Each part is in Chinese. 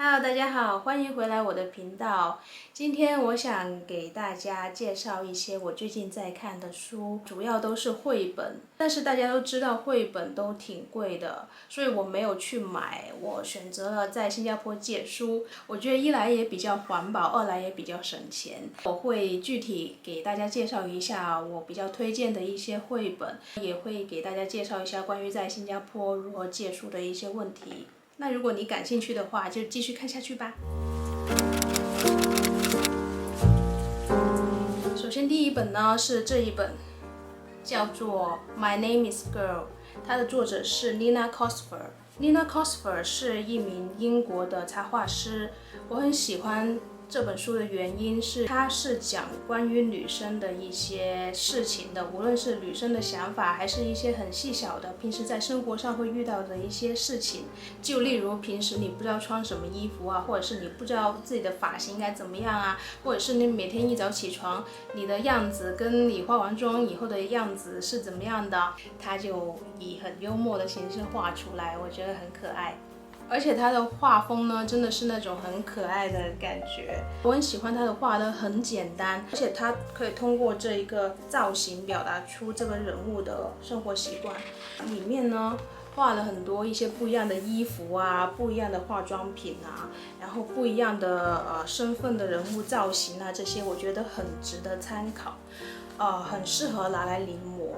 Hello，大家好，欢迎回来我的频道。今天我想给大家介绍一些我最近在看的书，主要都是绘本。但是大家都知道绘本都挺贵的，所以我没有去买，我选择了在新加坡借书。我觉得一来也比较环保，二来也比较省钱。我会具体给大家介绍一下我比较推荐的一些绘本，也会给大家介绍一下关于在新加坡如何借书的一些问题。那如果你感兴趣的话，就继续看下去吧。首先第一本呢是这一本，叫做《My Name Is Girl》，它的作者是 Nina Cosper。Nina Cosper 是一名英国的插画师，我很喜欢这本书的原因是，它是讲关于女生的一些事情的，无论是女生的想法，还是一些很细小的，平时在生活上会遇到的一些事情。就例如平时你不知道穿什么衣服啊，或者是你不知道自己的发型应该怎么样啊，或者是你每天一早起床，你的样子跟你化完妆以后的样子是怎么样的，它就以很幽默的形式画出来，我觉得很可爱。而且他的画风呢，真的是那种很可爱的感觉。我很喜欢他的画的很简单，而且他可以通过这一个造型表达出这个人物的生活习惯。里面呢画了很多一些不一样的衣服啊，不一样的化妆品啊，然后不一样的身份的人物造型啊，这些我觉得很值得参考，很适合拿来临摹。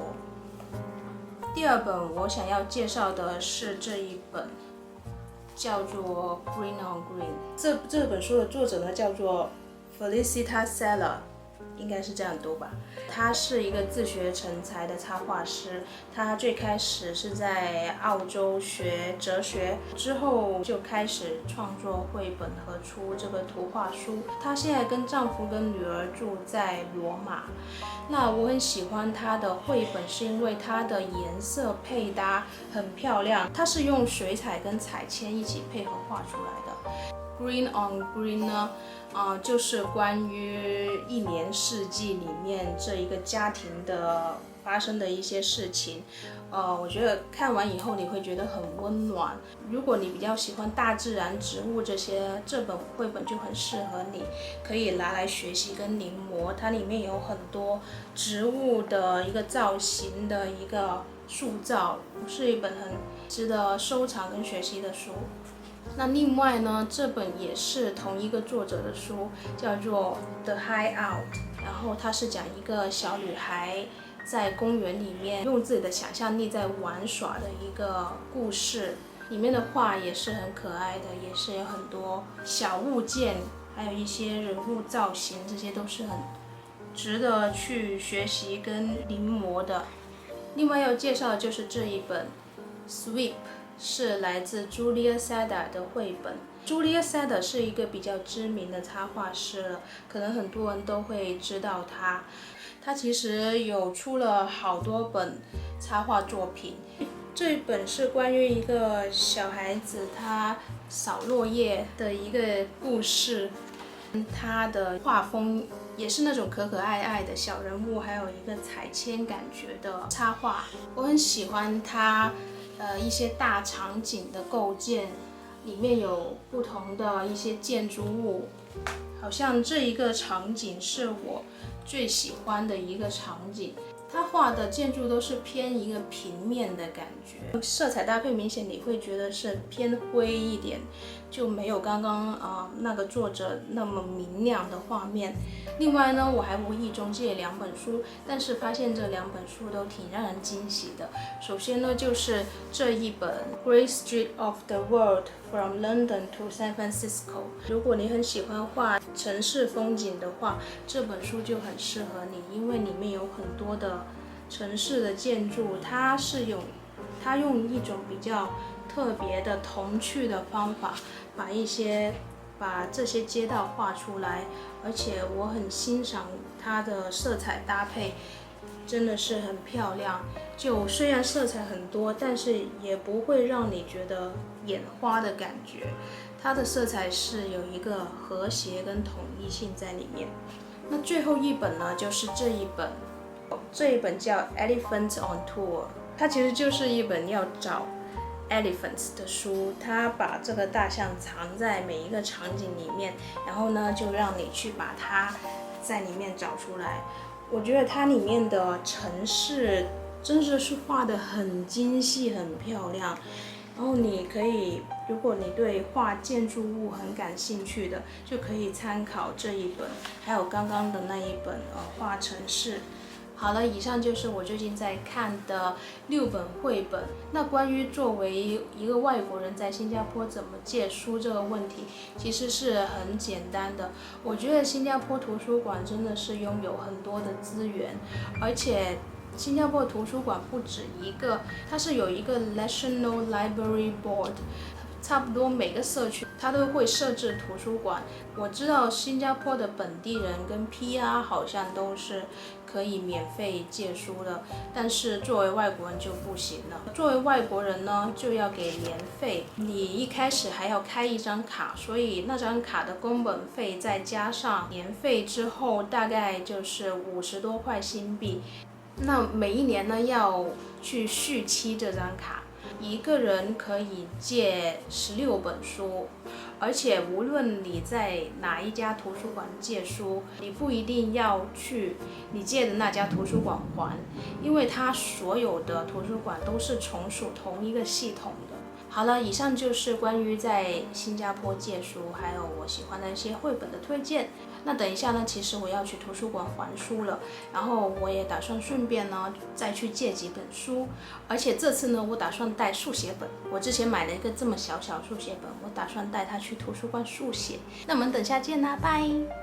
第二本我想要介绍的是这一本。叫做 Green on Green， 这本书的作者呢叫做 Felicita Seller， 应该是这样读吧。他是一个自学成才的插画师，他最开始是在澳洲学哲学，之后就开始创作绘本和出这个图画书。她现在跟丈夫跟女儿住在罗马。那我很喜欢她的绘本，是因为它的颜色配搭很漂亮，它是用水彩跟彩铅一起配合画出来的。Green on Green 呢，就是关于一年四季里面这一个家庭的发生的一些事情。我觉得看完以后你会觉得很温暖。如果你比较喜欢大自然、植物这些，这本绘本就很适合你，可以拿来学习跟临摹。它里面有很多植物的一个造型的一个塑造，是一本很值得收藏跟学习的书。那另外呢，这本也是同一个作者的书，叫做《The Hideout》，然后它是讲一个小女孩在公园里面用自己的想象力在玩耍的一个故事。里面的画也是很可爱的，也是有很多小物件，还有一些人物造型，这些都是很值得去学习跟临摹的。另外要介绍的就是这一本《Sweep》。是来自 Julia Seda 的绘本。Julia Seda 是一个比较知名的插画师了，可能很多人都会知道她。她其实有出了好多本插画作品。这一本是关于一个小孩子他扫落叶的一个故事。她的画风也是那种可可爱爱的小人物，还有一个彩铅感觉的插画。我很喜欢她。一些大场景的构建，里面有不同的一些建筑物，好像这一个场景是我最喜欢的一个场景。他画的建筑都是偏一个平面的感觉，色彩搭配明显你会觉得是偏灰一点，就没有刚刚那个作者那么明亮的画面。另外呢，我还无意中借两本书，但是发现这两本书都挺让人惊喜的。首先呢，就是这一本《Great Street of the World from London to San Francisco》。如果你很喜欢画城市风景的话，这本书就很适合你，因为里面有很多的城市的建筑，它用一种比较特别的童趣的方法，把这些街道画出来，而且我很欣赏它的色彩搭配，真的是很漂亮。就虽然色彩很多，但是也不会让你觉得眼花的感觉。它的色彩是有一个和谐跟统一性在里面。那最后一本呢，就是这一本叫《Elephant on Tour》，它其实就是一本要找 Elephants 的书，它把这个大象藏在每一个场景里面，然后呢就让你去把它在里面找出来。我觉得它里面的城市真的是画得很精细、很漂亮。然后你可以，如果你对画建筑物很感兴趣的，就可以参考这一本，还有刚刚的那一本画城市。好了，以上就是我最近在看的6本绘本。那关于作为一个外国人在新加坡怎么借书这个问题，其实是很简单的。我觉得新加坡图书馆真的是拥有很多的资源，而且新加坡图书馆不止一个，它是有一个 National Library Board。差不多每个社区它都会设置图书馆。我知道新加坡的本地人跟 PR 好像都是可以免费借书的，但是作为外国人就不行了。作为外国人呢，就要给年费，你一开始还要开一张卡，所以那张卡的工本费再加上年费之后，大概就是50多块新币。那每一年呢要去续期这张卡。一个人可以借16本书，而且无论你在哪一家图书馆借书，你不一定要去你借的那家图书馆还，因为它所有的图书馆都是从属同一个系统的。好了，以上就是关于在新加坡借书，还有我喜欢的一些绘本的推荐。那等一下呢，其实我要去图书馆还书了，然后我也打算顺便呢再去借几本书，而且这次呢我打算带速写本。我之前买了一个这么小速写本，我打算带它去图书馆速写。那我们等下见啦，拜。